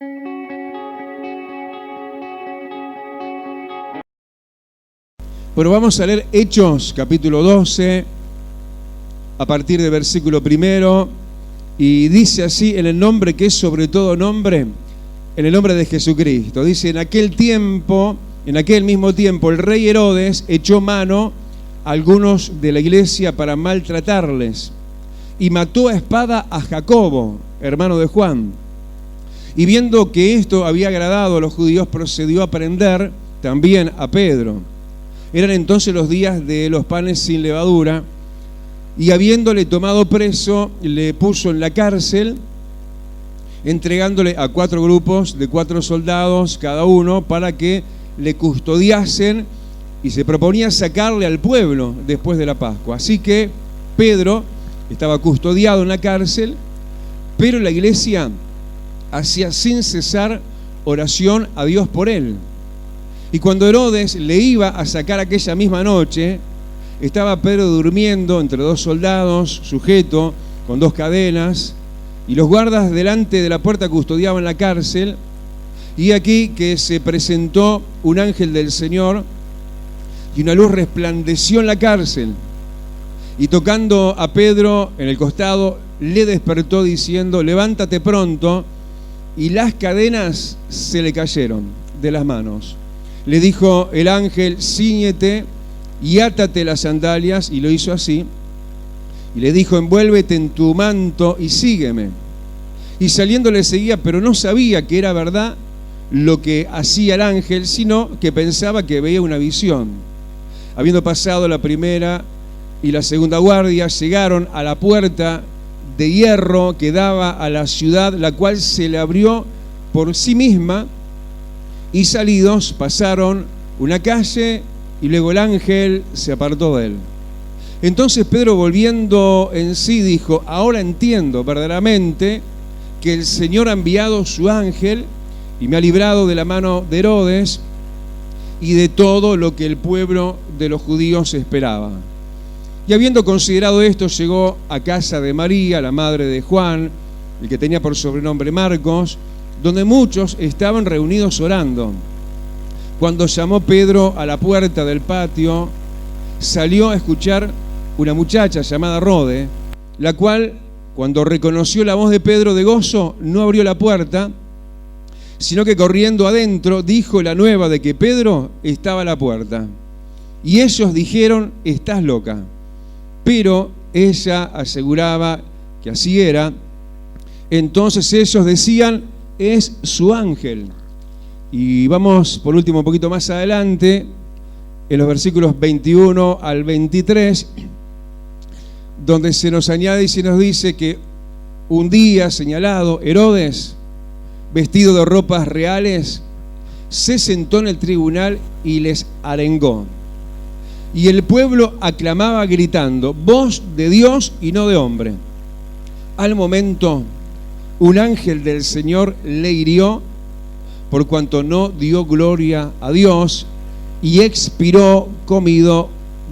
Bueno, vamos a leer Hechos, capítulo 12, a partir del versículo 1, y dice así: en el nombre que es sobre todo nombre, en el nombre de Jesucristo. Dice: en aquel mismo tiempo, el rey Herodes echó mano a algunos de la iglesia para maltratarles, y mató a espada a Jacobo, hermano de Juan. Y viendo que esto había agradado a los judíos, procedió a prender también a Pedro. Eran entonces los días de los panes sin levadura, y habiéndole tomado preso, le puso en la cárcel, entregándole a 4 grupos de 4 soldados cada uno para que le custodiasen, y se proponía sacarle al pueblo después de la Pascua. Así que Pedro estaba custodiado en la cárcel, pero la iglesia hacía sin cesar oración a Dios por él. Y cuando Herodes le iba a sacar aquella misma noche, estaba Pedro durmiendo entre 2 soldados, sujeto con 2 cadenas, y los guardas delante de la puerta custodiaban la cárcel. Y aquí que se presentó un ángel del Señor, y una luz resplandeció en la cárcel, y tocando a Pedro en el costado, le despertó diciendo: levántate pronto. Y las cadenas se le cayeron de las manos. Le dijo el ángel: cíñete y átate las sandalias, y lo hizo así. Y le dijo: envuélvete en tu manto y sígueme. Y saliendo le seguía, pero no sabía que era verdad lo que hacía el ángel, sino que pensaba que veía una visión. Habiendo pasado la primera y la segunda guardia, llegaron a la puerta de hierro que daba a la ciudad, la cual se le abrió por sí misma, y salidos pasaron una calle, y luego el ángel se apartó de él. Entonces Pedro, volviendo en sí, dijo: ahora entiendo verdaderamente que el Señor ha enviado su ángel y me ha librado de la mano de Herodes y de todo lo que el pueblo de los judíos esperaba. Y habiendo considerado esto, llegó a casa de María, la madre de Juan, el que tenía por sobrenombre Marcos, donde muchos estaban reunidos orando. Cuando llamó Pedro a la puerta del patio, salió a escuchar una muchacha llamada Rode, la cual, cuando reconoció la voz de Pedro de gozo, no abrió la puerta, sino que corriendo adentro dijo la nueva de que Pedro estaba a la puerta. Y ellos dijeron: estás loca. Pero ella aseguraba que así era. Entonces ellos decían: es su ángel. Y vamos por último un poquito más adelante, en los versículos 21 al 23, donde se nos añade y se nos dice que un día señalado, Herodes, vestido de ropas reales, se sentó en el tribunal y les arengó. Y el pueblo aclamaba gritando: voz de Dios y no de hombre. Al momento, un ángel del Señor le hirió, por cuanto no dio gloria a Dios, y expiró comido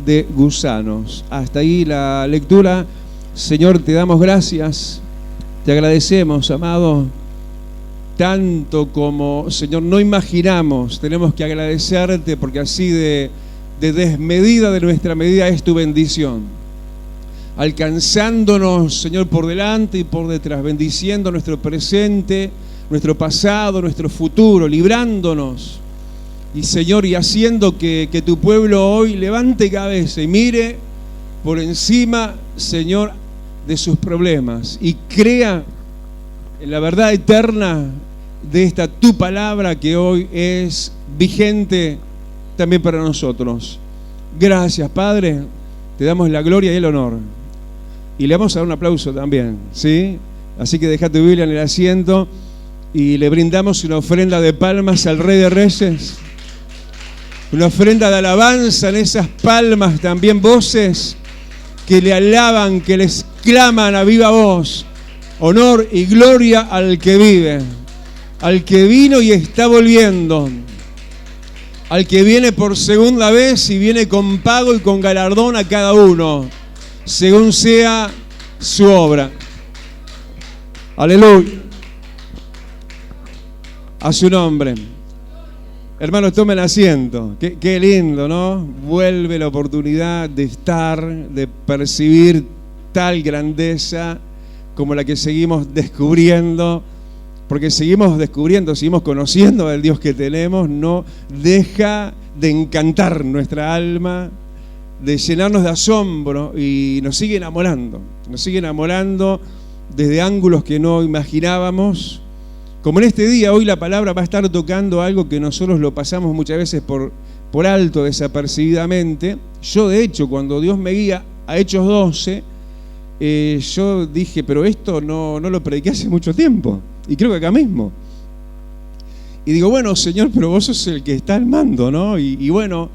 de gusanos. Hasta ahí la lectura. Señor, te damos gracias, te agradecemos, amado, tanto como, Señor, no imaginamos. Tenemos que agradecerte porque así de desmedida de nuestra medida es tu bendición, alcanzándonos, Señor, por delante y por detrás, bendiciendo nuestro presente, nuestro pasado, nuestro futuro, librándonos, y Señor, y haciendo que tu pueblo hoy levante cabeza y mire por encima, Señor, de sus problemas, y crea en la verdad eterna de esta tu palabra, que hoy es vigente también para nosotros. Gracias, Padre, te damos la gloria y el honor, y le vamos a dar un aplauso también, ¿sí? Así que deja tu Biblia en el asiento y le brindamos una ofrenda de palmas al Rey de Reyes, una ofrenda de alabanza en esas palmas, también voces que le alaban, que les claman a viva voz: honor y gloria al que vive, al que vino y está volviendo, al que viene por segunda vez y viene con pago y con galardón a cada uno, según sea su obra. Aleluya. A su nombre. Hermanos, tomen asiento. Qué lindo, ¿no? Vuelve la oportunidad de estar, de percibir tal grandeza como la que seguimos descubriendo, porque seguimos descubriendo, seguimos conociendo al Dios que tenemos. No deja de encantar nuestra alma, de llenarnos de asombro, y nos sigue enamorando desde ángulos que no imaginábamos. Como en este día, hoy la palabra va a estar tocando algo que nosotros lo pasamos muchas veces por alto, desapercibidamente. Yo, de hecho, cuando Dios me guía a Hechos 12, yo dije, pero esto no lo prediqué hace mucho tiempo, y creo que acá mismo. Y digo, bueno, Señor, pero vos sos el que está al mando, ¿no? Y bueno,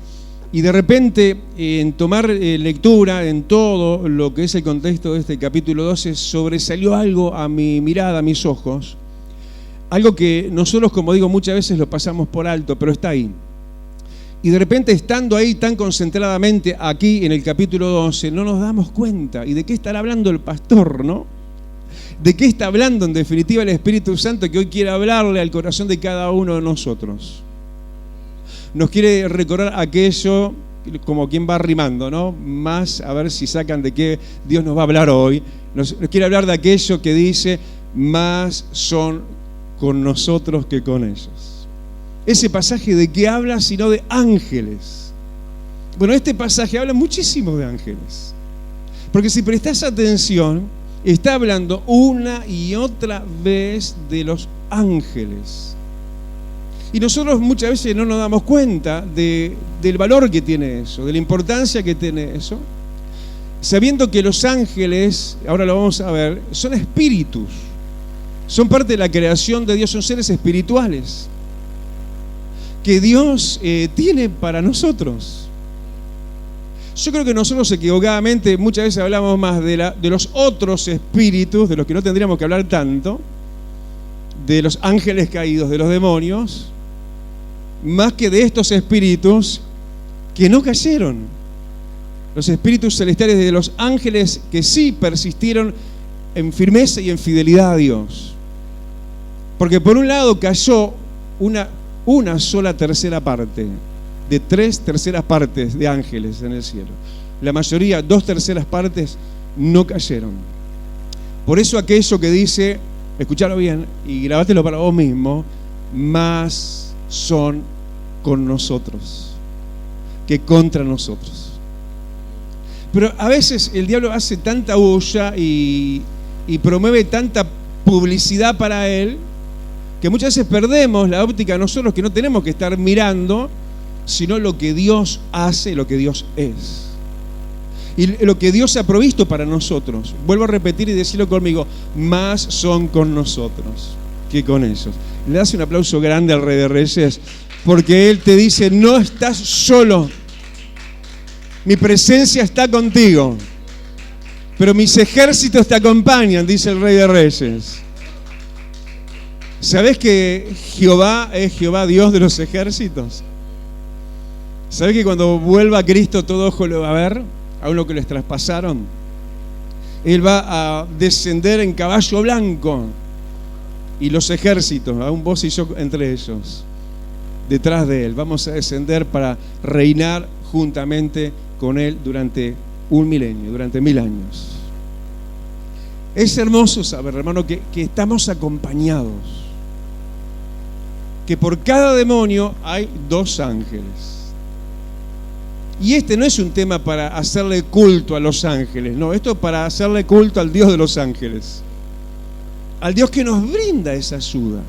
y de repente, en tomar lectura en todo lo que es el contexto de este capítulo 12, sobresalió algo a mi mirada, a mis ojos. Algo que nosotros, como digo, muchas veces lo pasamos por alto, pero está ahí. Y de repente, estando ahí tan concentradamente aquí en el capítulo 12, no nos damos cuenta. ¿Y de qué estará hablando el pastor, no? ¿De qué está hablando en definitiva el Espíritu Santo, que hoy quiere hablarle al corazón de cada uno de nosotros? Nos quiere recordar aquello, como quien va rimando, ¿no? Más, a ver si sacan de qué Dios nos va a hablar hoy. Nos quiere hablar de aquello que dice, más son con nosotros que con ellos. Ese pasaje, ¿de qué habla? Sino de ángeles. Bueno, este pasaje habla muchísimo de ángeles. Porque si prestás atención, está hablando una y otra vez de los ángeles. Y nosotros muchas veces no nos damos cuenta del valor que tiene eso, de la importancia que tiene eso, sabiendo que los ángeles, ahora lo vamos a ver, son espíritus. Son parte de la creación de Dios, son seres espirituales que Dios tiene para nosotros. Yo creo que nosotros equivocadamente muchas veces hablamos más de los otros espíritus, de los que no tendríamos que hablar tanto, de los ángeles caídos, de los demonios, más que de estos espíritus que no cayeron. Los espíritus celestiales, de los ángeles que sí persistieron en firmeza y en fidelidad a Dios. Porque por un lado cayó una sola tercera parte de 3 terceras partes de ángeles en el cielo. La mayoría, 2 terceras partes, no cayeron. Por eso aquello que dice, escuchalo bien y grabátelo para vos mismo, más son con nosotros que contra nosotros. Pero a veces el diablo hace tanta bulla y promueve tanta publicidad para él, que muchas veces perdemos la óptica nosotros, que no tenemos que estar mirando, sino lo que Dios hace, lo que Dios es. Y lo que Dios ha provisto para nosotros. Vuelvo a repetir y decirlo conmigo, más son con nosotros que con ellos. Le das un aplauso grande al Rey de Reyes, porque Él te dice, no estás solo. Mi presencia está contigo, pero mis ejércitos te acompañan, dice el Rey de Reyes. ¿Sabés que Jehová es Jehová, Dios de los ejércitos? ¿Sabés que cuando vuelva Cristo todo ojo lo va a ver? Aún lo que les traspasaron. Él va a descender en caballo blanco y los ejércitos, aún vos y yo entre ellos, detrás de Él. Vamos a descender para reinar juntamente con Él durante 1 milenio, durante 1000 años. Es hermoso saber, hermano, que estamos acompañados. Que por cada demonio hay 2 ángeles. Y este no es un tema para hacerle culto a los ángeles, no, esto es para hacerle culto al Dios de los ángeles. Al Dios que nos brinda esa ayuda.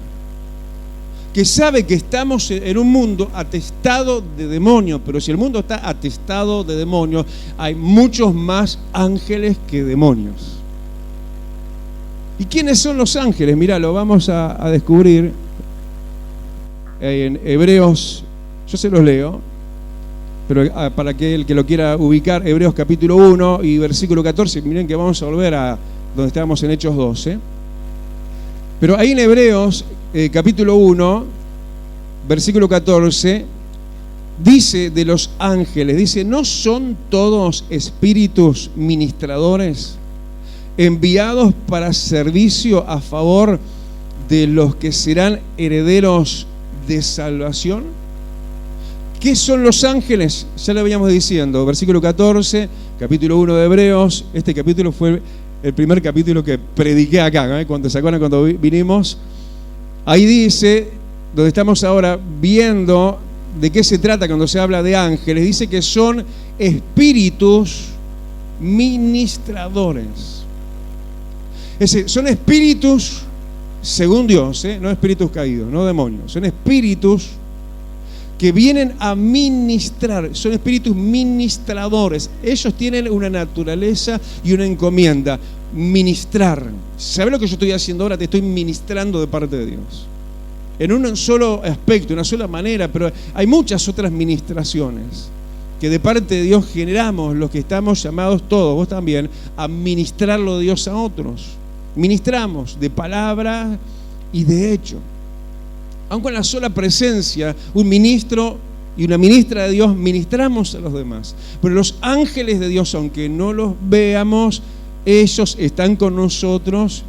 Que sabe que estamos en un mundo atestado de demonios, pero si el mundo está atestado de demonios, hay muchos más ángeles que demonios. ¿Y quiénes son los ángeles? Mirá, lo vamos a descubrir en Hebreos, yo se los leo, pero para que el que lo quiera ubicar, Hebreos capítulo 1 y versículo 14, miren que vamos a volver a donde estábamos en Hechos 12. Pero ahí en Hebreos capítulo 1, versículo 14, dice de los ángeles, dice, ¿no son todos espíritus ministradores enviados para servicio a favor de los que serán herederos de salvación. ¿Qué son los ángeles? Ya lo veníamos diciendo, versículo 14, capítulo 1 de Hebreos. Este capítulo fue el primer capítulo que prediqué acá, cuando se acuerdan cuando vinimos. Ahí dice, donde estamos ahora viendo de qué se trata cuando se habla de ángeles, dice que son espíritus ministradores. Es decir, son espíritus según Dios, no espíritus caídos, no demonios, son espíritus que vienen a ministrar, son espíritus ministradores. Ellos tienen una naturaleza y una encomienda, ministrar. ¿Sabes lo que yo estoy haciendo ahora? Te estoy ministrando de parte de Dios. En un solo aspecto, una sola manera, pero hay muchas otras ministraciones que de parte de Dios generamos los que estamos llamados todos, vos también, a ministrarlo de Dios a otros. Ministramos de palabra y de hecho. Aun con la sola presencia, un ministro y una ministra de Dios, ministramos a los demás. Pero los ángeles de Dios, aunque no los veamos, ellos están con nosotros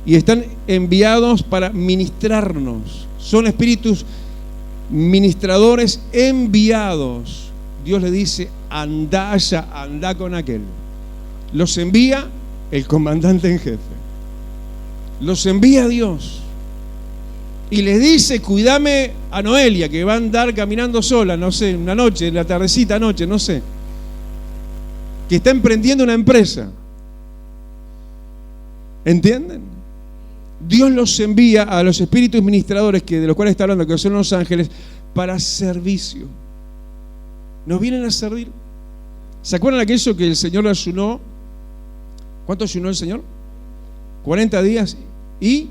y están enviados para ministrarnos. Son espíritus ministradores enviados. Dios le dice, anda allá, anda con aquel. Los envía el comandante en jefe. Los envía Dios. Y les dice, cuídame a Noelia, que va a andar caminando sola, no sé, una noche, en la tardecita noche, no sé. Que está emprendiendo una empresa. ¿Entienden? Dios los envía a los espíritus ministradores, que de los cuales está hablando, que son los ángeles, para servicio. Nos vienen a servir. ¿Se acuerdan de aquello que el Señor ayunó? ¿Cuánto ayunó el Señor? 40 días y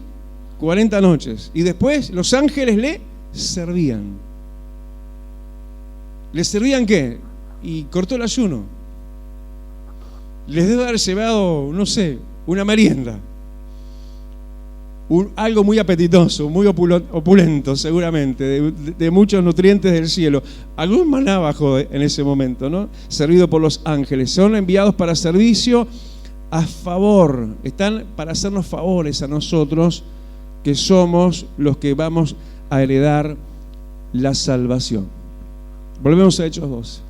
40 noches. Y después los ángeles le servían. ¿Le servían qué? Y cortó el ayuno. Les debe haber llevado, no sé, una merienda. Algo muy apetitoso, muy opulento seguramente, de muchos nutrientes del cielo. Algún maná bajó en ese momento, ¿no? Servido por los ángeles. Son enviados para servicio a favor. Están para hacernos favores a nosotros, que somos los que vamos a heredar la salvación. Volvemos a Hechos 12.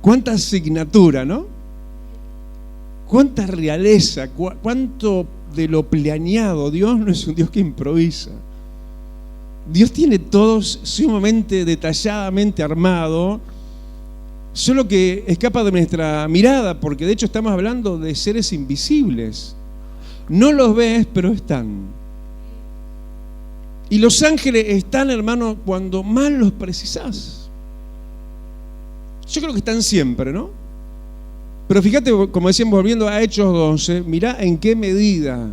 Cuánta asignatura, ¿no? Cuánta realeza, cuánto de lo planeado. Dios no es un Dios que improvisa. Dios tiene todo sumamente detalladamente armado, solo que escapa de nuestra mirada, porque de hecho estamos hablando de seres invisibles. No los ves, pero están. Y los ángeles están, hermano, cuando más los precisás. Yo creo que están siempre, ¿no? Pero fíjate, como decíamos, volviendo a Hechos 12, mirá en qué medida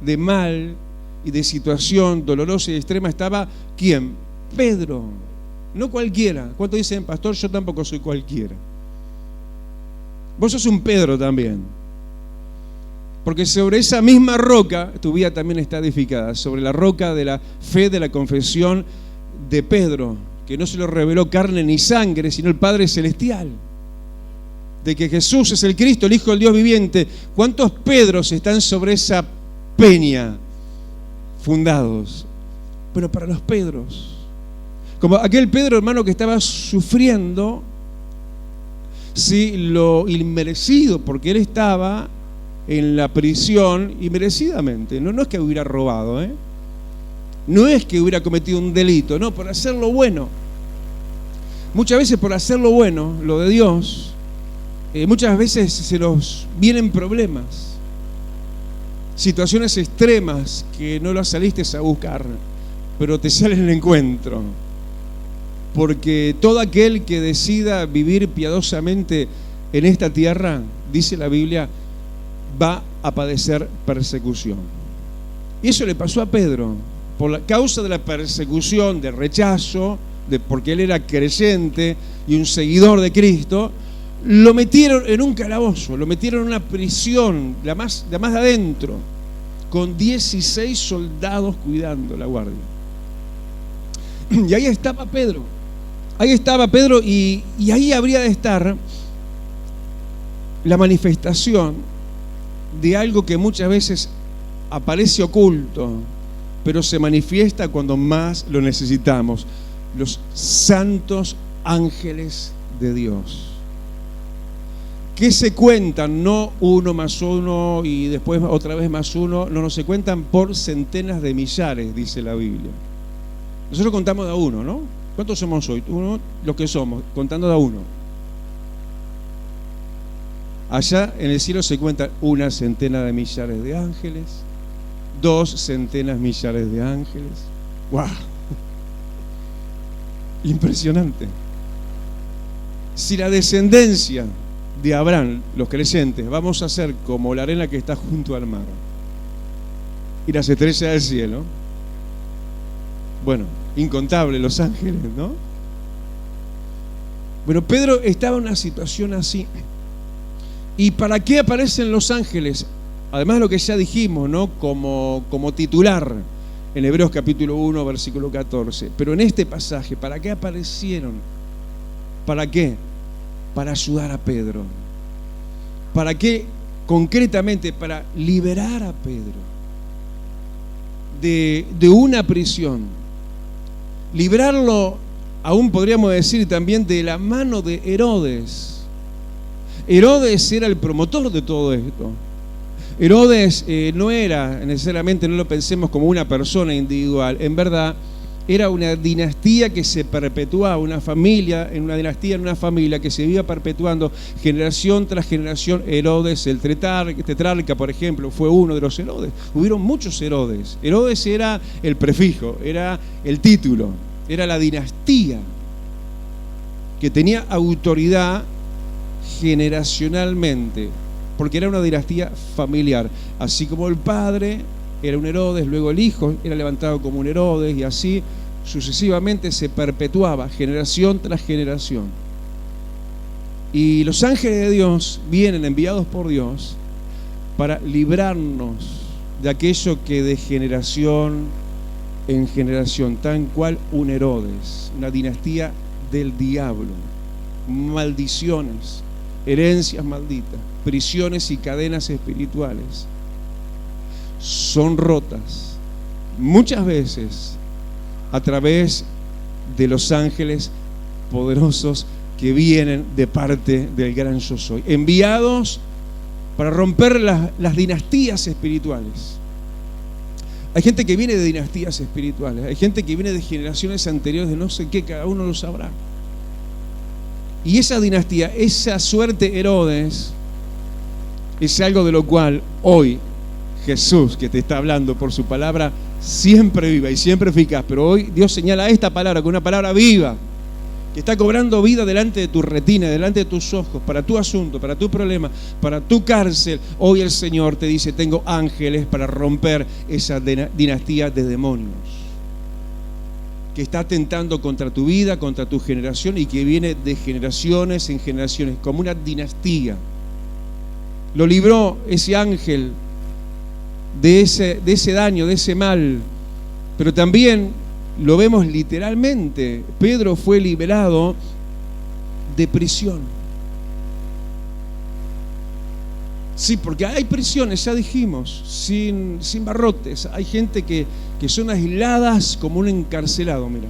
de mal y de situación dolorosa y extrema estaba, ¿quién? Pedro. No cualquiera. ¿Cuánto dicen, pastor? Yo tampoco soy cualquiera. Vos sos un Pedro también. Porque sobre esa misma roca tu vida también está edificada, sobre la roca de la fe, de la confesión de Pedro, que no se lo reveló carne ni sangre, sino el Padre Celestial. De que Jesús es el Cristo, el Hijo del Dios viviente. ¿Cuántos Pedros están sobre esa peña fundados? Pero para los Pedros, como aquel Pedro, hermano, que estaba sufriendo, sí, lo inmerecido, porque él estaba en la prisión inmerecidamente. No es que hubiera robado, no es que hubiera cometido un delito, no, por hacer lo bueno. Muchas veces por hacer lo bueno, lo de Dios, muchas veces se nos vienen problemas, situaciones extremas que no las saliste a buscar, pero te sale el encuentro. Porque todo aquel que decida vivir piadosamente en esta tierra, dice la Biblia, va a padecer persecución. Y eso le pasó a Pedro, por la causa de la persecución, del rechazo, porque él era creyente y un seguidor de Cristo. Lo metieron en un calabozo, lo metieron en una prisión, la más de adentro, con 16 soldados cuidando la guardia. Y ahí estaba Pedro. Y ahí habría de estar la manifestación de algo que muchas veces aparece oculto, pero se manifiesta cuando más lo necesitamos. Los santos ángeles de Dios. ¿Qué se cuentan? No 1 más 1 y después otra vez más 1. No se cuentan por centenas de millares, dice la Biblia. Nosotros contamos de a uno, ¿no? ¿Cuántos somos hoy? Uno, los que somos, contando de a uno. Allá en el cielo se cuentan 1 centena de millares de ángeles, 2 centenas millares de ángeles. ¡Wow! Impresionante. Si la descendencia de Abraham, los creyentes, vamos a ser como la arena que está junto al mar y las estrellas del cielo, bueno, incontables los ángeles, ¿no? Bueno, Pedro estaba en una situación así. ¿Y para qué aparecen los ángeles? Además de lo que ya dijimos, ¿no? Como titular en Hebreos capítulo 1, versículo 14. Pero en este pasaje, ¿para qué aparecieron? ¿Para qué? Para ayudar a Pedro. ¿Para qué? Concretamente, para liberar a Pedro de una prisión. Librarlo, aún podríamos decir también, de la mano de Herodes. Herodes era el promotor de todo esto. Herodes no era necesariamente, no lo pensemos como una persona individual. En verdad, era una dinastía que se perpetuaba, una familia, en una dinastía, en una familia que se iba perpetuando generación tras generación. Herodes, el tetrarca, por ejemplo, fue uno de los Herodes. Hubieron muchos Herodes. Herodes era el prefijo, era el título, era la dinastía que tenía autoridad generacionalmente, porque era una dinastía familiar. Así como el padre era un Herodes, luego el hijo era levantado como un Herodes, y así sucesivamente se perpetuaba generación tras generación. Y los ángeles de Dios vienen enviados por Dios para librarnos de aquello que de generación en generación, tal cual un Herodes, una dinastía del diablo, maldiciones, herencias malditas, prisiones y cadenas espirituales son rotas muchas veces a través de los ángeles poderosos que vienen de parte del gran Yo Soy, enviados para romper las dinastías espirituales. Hay gente que viene de dinastías espirituales, hay gente que viene de generaciones anteriores de no sé qué, cada uno lo sabrá. Y esa dinastía, esa suerte Herodes, es algo de lo cual hoy Jesús, que te está hablando por su palabra, siempre viva y siempre eficaz. Pero hoy Dios señala esta palabra, con una palabra viva, que está cobrando vida delante de tu retina, delante de tus ojos, para tu asunto, para tu problema, para tu cárcel. Hoy el Señor te dice: tengo ángeles para romper esa dinastía de demonios que está atentando contra tu vida, contra tu generación, y que viene de generaciones en generaciones, como una dinastía. Lo libró ese ángel de ese daño, de ese mal, pero también lo vemos literalmente. Pedro fue liberado de prisión. Sí, porque hay prisiones, ya dijimos, sin barrotes. Hay gente que son aisladas como un encarcelado, mira.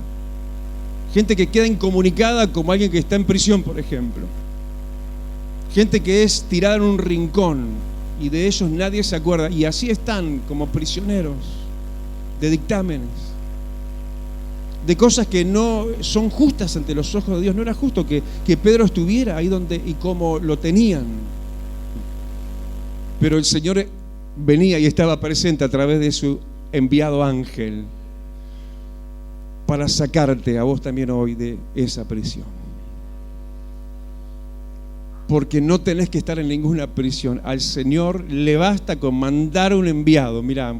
Gente que queda incomunicada como alguien que está en prisión, por ejemplo. Gente que es tirada en un rincón y de ellos nadie se acuerda. Y así están como prisioneros de dictámenes, de cosas que no son justas ante los ojos de Dios. No era justo que Pedro estuviera ahí donde y como lo tenían. Pero el Señor venía y estaba presente a través de su enviado ángel para sacarte a vos también hoy de esa prisión. Porque no tenés que estar en ninguna prisión. Al Señor le basta con mandar un enviado. Mirá,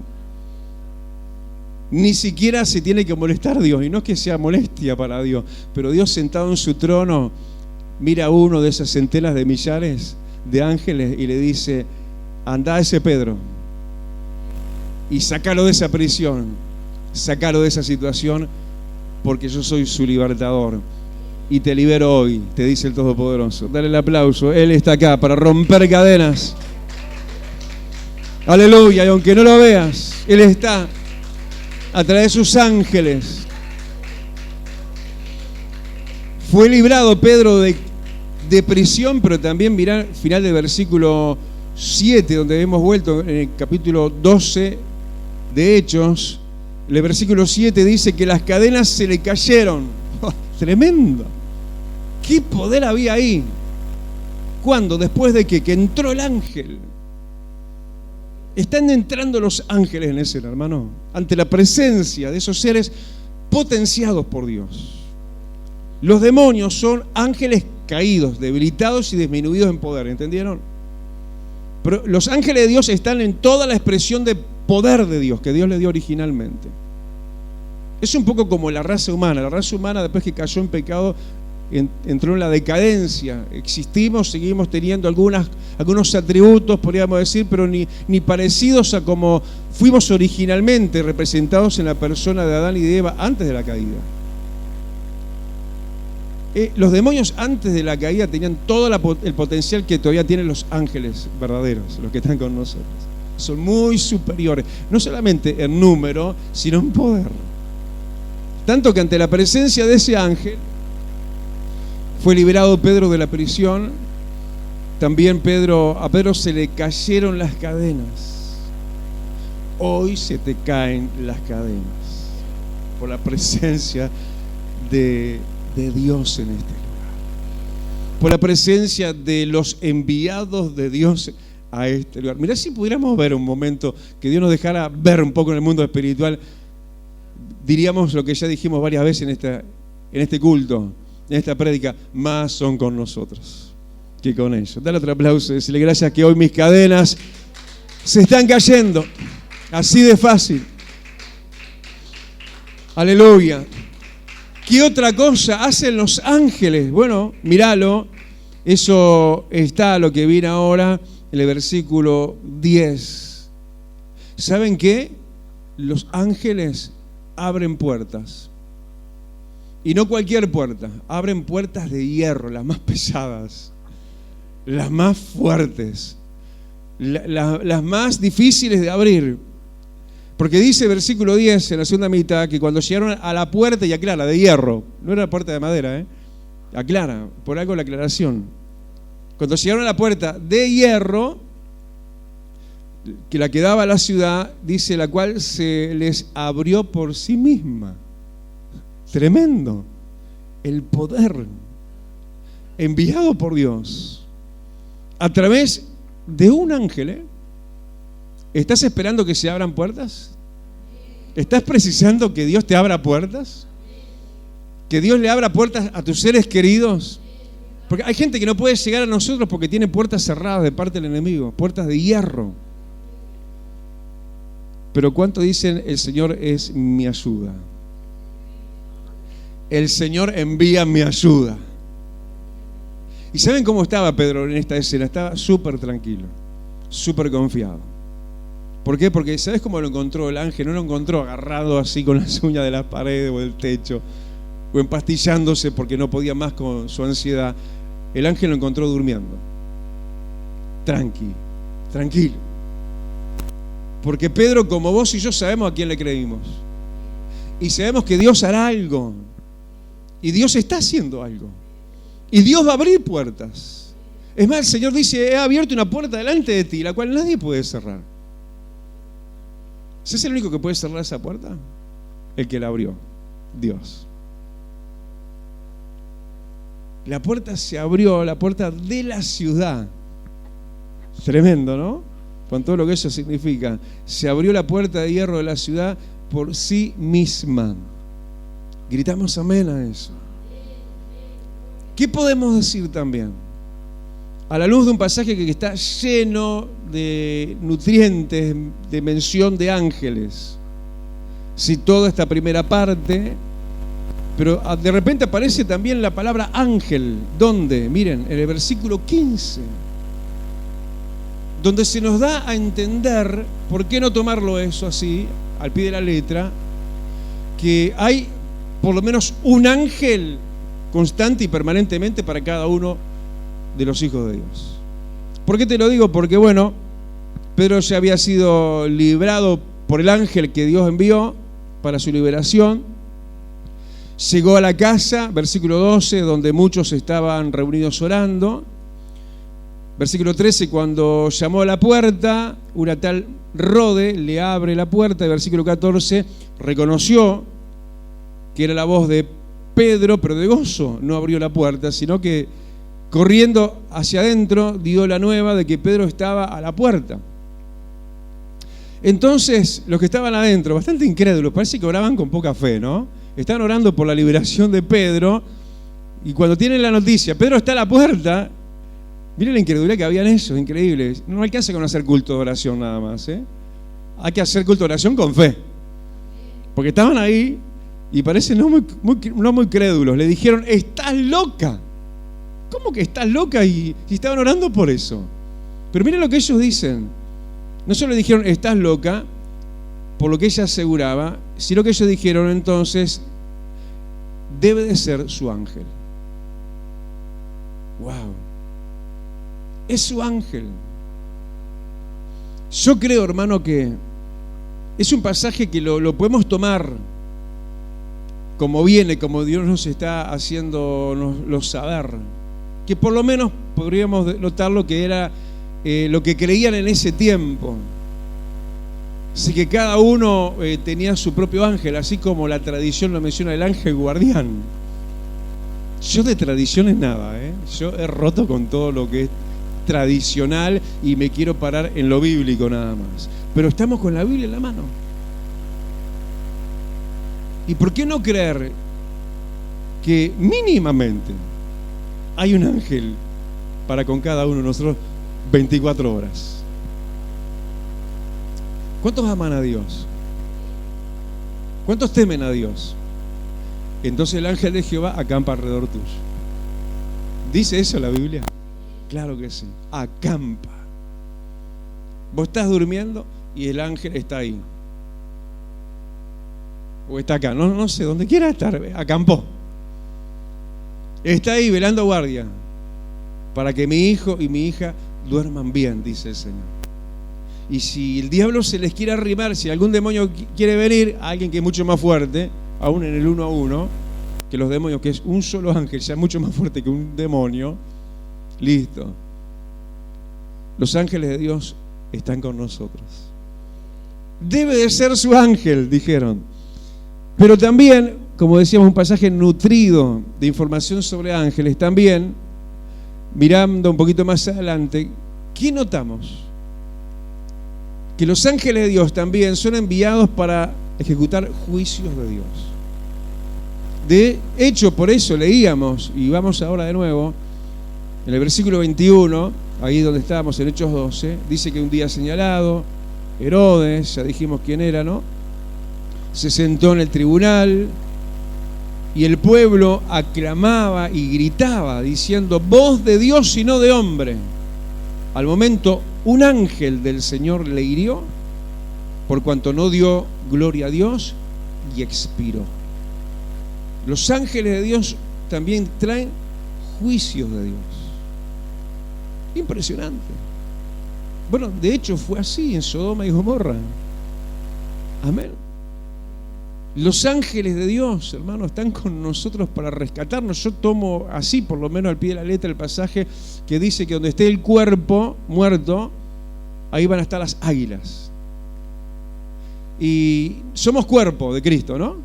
ni siquiera se tiene que molestar Dios, y no es que sea molestia para Dios, pero Dios sentado en su trono mira a uno de esas centenas de millares de ángeles y le dice: andá a ese Pedro y sácalo de esa prisión, sácalo de esa situación, porque yo soy su libertador y te libero hoy, te dice el Todopoderoso. Dale el aplauso, Él está acá para romper cadenas. Aleluya, y aunque no lo veas, Él está a través de sus ángeles. Fue librado Pedro de prisión, pero también mirá el final del versículo 7, donde hemos vuelto en el capítulo 12 de Hechos. El versículo 7 dice que las cadenas se le cayeron. ¡Oh, tremendo! ¿Qué poder había ahí? ¿Cuándo? Después de que entró el ángel. Están entrando los ángeles en escena, hermano, ante la presencia de esos seres potenciados por Dios. Los demonios son ángeles caídos, debilitados y disminuidos en poder, ¿entendieron? Pero los ángeles de Dios están en toda la expresión de poder de Dios que Dios le dio originalmente. Es un poco como la raza humana. La raza humana, después que cayó en pecado, entró en la decadencia. Existimos, seguimos teniendo algunos atributos, podríamos decir, pero ni parecidos a como fuimos originalmente representados en la persona de Adán y de Eva antes de la caída. Los demonios antes de la caída tenían todo el potencial que todavía tienen los ángeles verdaderos, los que están con nosotros. Son muy superiores, no solamente en número, sino en poder. Tanto que ante la presencia de ese ángel fue liberado Pedro de la prisión. También a Pedro se le cayeron las cadenas. Hoy se te caen las cadenas por la presencia de Dios en este lugar, por la presencia de los enviados de Dios a este lugar. Mirá, si pudiéramos ver un momento, que Dios nos dejara ver un poco en el mundo espiritual, diríamos lo que ya dijimos varias veces en este culto, en esta prédica: más son con nosotros que con ellos. Dale otro aplauso y decirle gracias que hoy mis cadenas se están cayendo, así de fácil. Aleluya. ¿Qué otra cosa hacen los ángeles? Bueno, míralo. Eso está lo que viene ahora en el versículo 10. ¿Saben qué? Los ángeles abren puertas. Y no cualquier puerta. Abren puertas de hierro, las más pesadas, las más fuertes, las más difíciles de abrir. Porque dice versículo 10 en la segunda mitad que cuando llegaron a la puerta, y aclara, de hierro, no era puerta de madera, aclara, por algo la aclaración. Cuando llegaron a la puerta de hierro, que la que daba a la ciudad, dice, la cual se les abrió por sí misma. Tremendo. El poder enviado por Dios a través de un ángel. ¿Estás esperando que se abran puertas? ¿Estás precisando que Dios te abra puertas? ¿Que Dios le abra puertas a tus seres queridos? Porque hay gente que no puede llegar a nosotros porque tiene puertas cerradas de parte del enemigo, puertas de hierro. Pero ¿cuánto dicen el Señor es mi ayuda? El Señor envía mi ayuda. ¿Y saben cómo estaba Pedro en esta escena? Estaba súper tranquilo, súper confiado. ¿Por qué? Porque ¿sabes cómo lo encontró el ángel? No lo encontró agarrado así con las uñas de las paredes o del techo, o empastillándose porque no podía más con su ansiedad. El ángel lo encontró durmiendo. Tranquilo. Porque Pedro, como vos y yo, sabemos a quién le creímos. Y sabemos que Dios hará algo. Y Dios está haciendo algo. Y Dios va a abrir puertas. Es más, el Señor dice, he abierto una puerta delante de ti, la cual nadie puede cerrar. ¿Es el único que puede cerrar esa puerta? El que la abrió, Dios. La puerta se abrió, la puerta de la ciudad. Tremendo, ¿no? Con todo lo que eso significa. Se abrió la puerta de hierro de la ciudad por sí misma. Gritamos amén a eso. ¿Qué podemos decir también? A la luz de un pasaje que está lleno de nutrientes, de mención de ángeles. Sí, toda esta primera parte, pero de repente aparece también la palabra ángel. ¿Dónde? Miren, en el versículo 15, donde se nos da a entender, ¿por qué no tomarlo eso así, al pie de la letra? Que hay por lo menos un ángel constante y permanentemente para cada uno de los hijos de Dios. ¿Por qué te lo digo? Porque bueno, Pedro ya había sido librado por el ángel que Dios envió para su liberación. Llegó a la casa, versículo 12, donde muchos estaban reunidos orando. Versículo 13, cuando llamó a la puerta, una tal Rode le abre la puerta. Y versículo 14, reconoció que era la voz de Pedro, pero de gozo no abrió la puerta, sino que corriendo hacia adentro dio la nueva de que Pedro estaba a la puerta. Entonces, los que estaban adentro, bastante incrédulos, parece que oraban con poca fe, ¿no? Estaban orando por la liberación de Pedro, y cuando tienen la noticia, Pedro está a la puerta, miren la incredulidad que había en eso, increíble. No alcanza con hacer culto de oración nada más, ¿eh? Hay que hacer culto de oración con fe. Porque estaban ahí y parecen no muy crédulos. Le dijeron, estás loca. ¿Cómo que estás loca? Y estaban orando por eso. Pero miren lo que ellos dicen. No solo le dijeron, estás loca, por lo que ella aseguraba, sino que ellos dijeron entonces, debe de ser su ángel. ¡Wow! Es su ángel. Yo creo, hermano, que es un pasaje que lo podemos tomar como viene, como Dios nos está haciéndonos saber. Que por lo menos podríamos notar lo que era lo que creían en ese tiempo. Así que cada uno tenía su propio ángel, así como la tradición lo menciona, el ángel guardián. Yo de tradiciones nada, yo he roto con todo lo que es tradicional y me quiero parar en lo bíblico nada más. Pero estamos con la Biblia en la mano. ¿Y por qué no creer que mínimamente hay un ángel para con cada uno de nosotros 24 horas? ¿Cuántos aman a Dios? ¿Cuántos temen a Dios? Entonces el ángel de Jehová acampa alrededor tuyo. ¿Dice eso la Biblia? Claro que sí. Acampa. Vos estás durmiendo y el ángel está ahí. O está acá, no sé, donde quiera estar, acampó. Está ahí velando guardia para que mi hijo y mi hija duerman bien, dice el Señor. Y si el diablo se les quiere arrimar, si algún demonio quiere venir, alguien que es mucho más fuerte, aún en el 1 a 1, que los demonios, que es un solo ángel, ya mucho más fuerte que un demonio, listo. Los ángeles de Dios están con nosotros. Debe de ser su ángel, dijeron. Pero también, como decíamos, un pasaje nutrido de información sobre ángeles, también, mirando un poquito más adelante, ¿qué notamos? Que los ángeles de Dios también son enviados para ejecutar juicios de Dios. De hecho, por eso leíamos, y vamos ahora de nuevo, en el versículo 21, ahí donde estábamos en Hechos 12, dice que un día señalado, Herodes, ya dijimos quién era, ¿no? Se sentó en el tribunal y el pueblo aclamaba y gritaba diciendo, voz de Dios y no de hombre. Al momento, un ángel del Señor le hirió por cuanto no dio gloria a Dios y expiró. Los ángeles de Dios también traen juicios de Dios. Impresionante. Bueno, de hecho fue así en Sodoma y Gomorra. Amén. Los ángeles de Dios, hermano, están con nosotros para rescatarnos. Yo tomo así, por lo menos al pie de la letra, el pasaje que dice que donde esté el cuerpo muerto, ahí van a estar las águilas. Y somos cuerpo de Cristo, ¿no?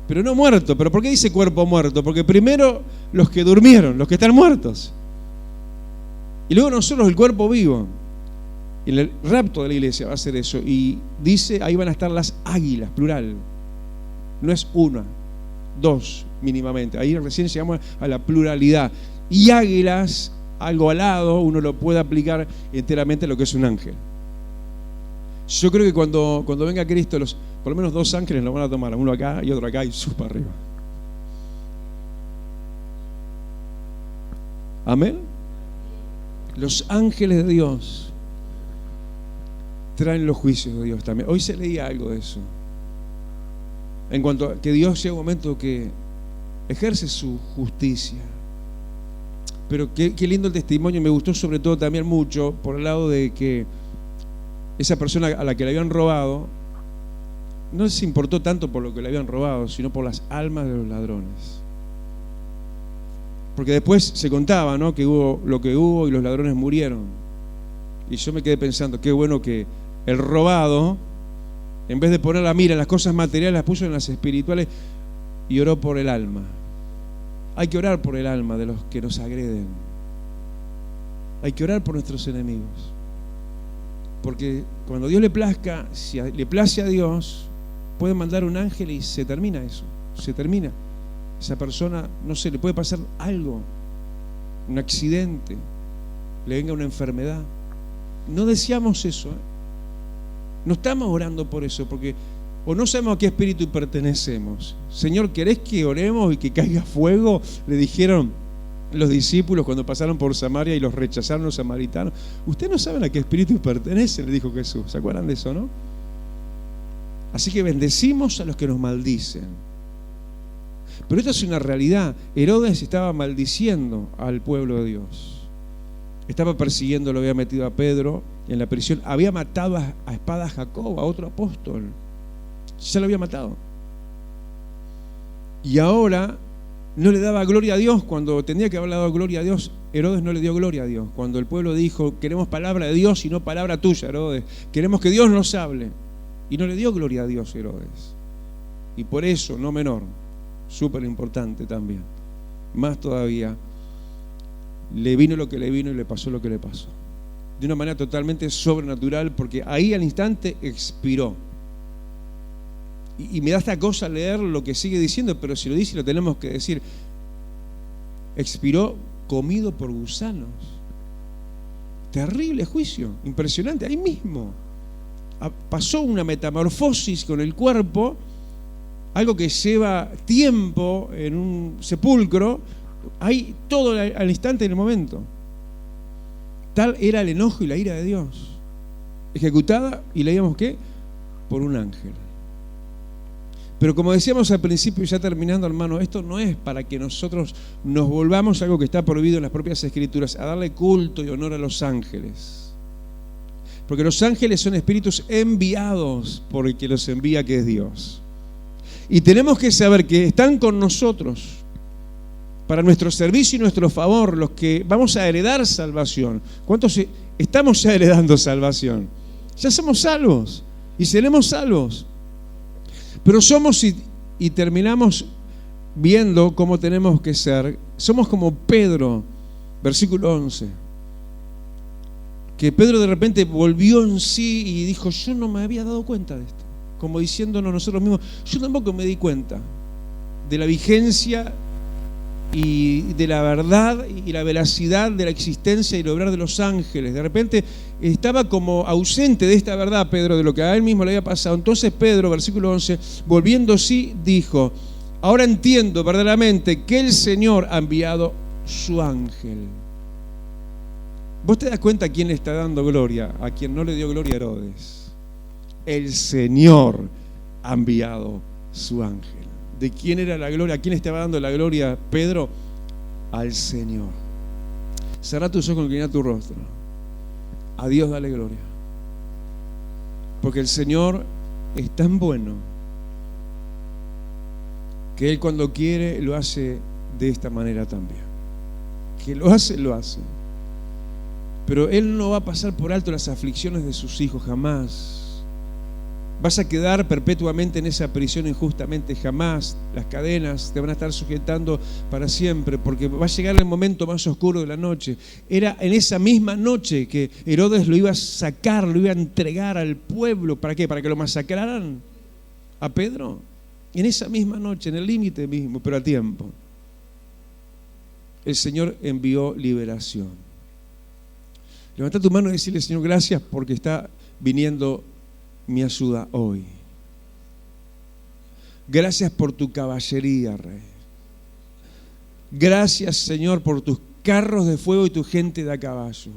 Pero no muerto. ¿Pero por qué dice cuerpo muerto? Porque primero los que durmieron, los que están muertos. Y luego nosotros el cuerpo vivo. Y el rapto de la iglesia va a ser eso. Y dice, ahí van a estar las águilas, plural. No es una, dos mínimamente. Ahí recién llegamos a la pluralidad. Y águilas, algo alado, uno lo puede aplicar enteramente a lo que es un ángel. Yo creo que cuando venga Cristo, por lo menos 2 ángeles lo van a tomar, uno acá y otro acá y para arriba. Amén. Los ángeles de Dios traen los juicios de Dios también. Hoy se leía algo de eso. En cuanto a que Dios llega un momento que ejerce su justicia. Pero qué lindo el testimonio. Me gustó sobre todo también mucho por el lado de que esa persona a la que le habían robado no se importó tanto por lo que le habían robado, sino por las almas de los ladrones. Porque después se contaba, ¿no?, que hubo lo que hubo y los ladrones murieron. Y yo me quedé pensando, qué bueno que el robado, en vez de poner la mira en las cosas materiales, las puso en las espirituales y oró por el alma. Hay que orar por el alma de los que nos agreden. Hay que orar por nuestros enemigos. Porque cuando Dios le plazca, si le place a Dios, puede mandar un ángel y se termina eso. Se termina. Esa persona, no sé, le puede pasar algo, un accidente, le venga una enfermedad. No deseamos eso, ¿eh? No estamos orando por eso, porque o no sabemos a qué espíritu pertenecemos. Señor, ¿querés que oremos y que caiga fuego? Le dijeron los discípulos cuando pasaron por Samaria y los rechazaron los samaritanos. Ustedes no saben a qué espíritu pertenecen, le dijo Jesús. ¿Se acuerdan de eso, no? Así que bendecimos a los que nos maldicen. Pero esto es una realidad. Herodes estaba maldiciendo al pueblo de Dios. Estaba persiguiendo, lo había metido a Pedro en la prisión. Había matado a espada a Jacob, a otro apóstol. Ya lo había matado. Y ahora no le daba gloria a Dios. Cuando tenía que haberle dado gloria a Dios, Herodes no le dio gloria a Dios. Cuando el pueblo dijo, queremos palabra de Dios y no palabra tuya, Herodes. Queremos que Dios nos hable. Y no le dio gloria a Dios, Herodes. Y por eso, no menor, súper importante también, más todavía, le vino lo que le vino y le pasó lo que le pasó. De una manera totalmente sobrenatural, porque ahí al instante expiró. Y me da esta cosa leer lo que sigue diciendo, pero si lo dice lo tenemos que decir. Expiró comido por gusanos. Terrible juicio, impresionante, ahí mismo. Pasó una metamorfosis con el cuerpo, algo que lleva tiempo en un sepulcro, ahí todo al instante, en el momento. Tal era el enojo y la ira de Dios, ejecutada, y leíamos que por un ángel. Pero como decíamos al principio, ya terminando, hermano, esto no es para que nosotros nos volvamos algo que está prohibido en las propias Escrituras, a darle culto y honor a los ángeles. Porque los ángeles son espíritus enviados por el que los envía, que es Dios. Y tenemos que saber que están con nosotros para nuestro servicio y nuestro favor, los que vamos a heredar salvación. ¿Cuántos estamos ya heredando salvación? Ya somos salvos y seremos salvos. Pero somos y terminamos viendo cómo tenemos que ser. Somos como Pedro, versículo 11. Que Pedro de repente volvió en sí y dijo, yo no me había dado cuenta de esto. Como diciéndonos nosotros mismos, yo tampoco me di cuenta de la vigencia y de la verdad y la veracidad de la existencia y el obrar de los ángeles. De repente estaba como ausente de esta verdad Pedro, de lo que a él mismo le había pasado. Entonces Pedro, versículo 11, volviendo sí, dijo, ahora entiendo verdaderamente que el Señor ha enviado su ángel. ¿Vos te das cuenta a quién le está dando gloria? A quien no le dio gloria a Herodes. El Señor ha enviado su ángel. ¿De quién era la gloria? ¿A quién estaba dando la gloria Pedro? Al Señor. Cerrá tus ojos, inclina tu rostro. A Dios dale gloria. Porque el Señor es tan bueno que Él cuando quiere lo hace de esta manera también. Que lo hace, lo hace. Pero Él no va a pasar por alto las aflicciones de sus hijos, jamás. Vas a quedar perpetuamente en esa prisión injustamente, jamás. Las cadenas te van a estar sujetando para siempre, porque va a llegar el momento más oscuro de la noche. Era en esa misma noche que Herodes lo iba a sacar, lo iba a entregar al pueblo. ¿Para qué? ¿Para que lo masacraran a Pedro? En esa misma noche, en el límite mismo, pero a tiempo. El Señor envió liberación. Levanta tu mano y decirle, Señor, gracias porque está viniendo mi ayuda hoy. Gracias por tu caballería, Rey. Gracias, Señor, por tus carros de fuego y tu gente de a caballo.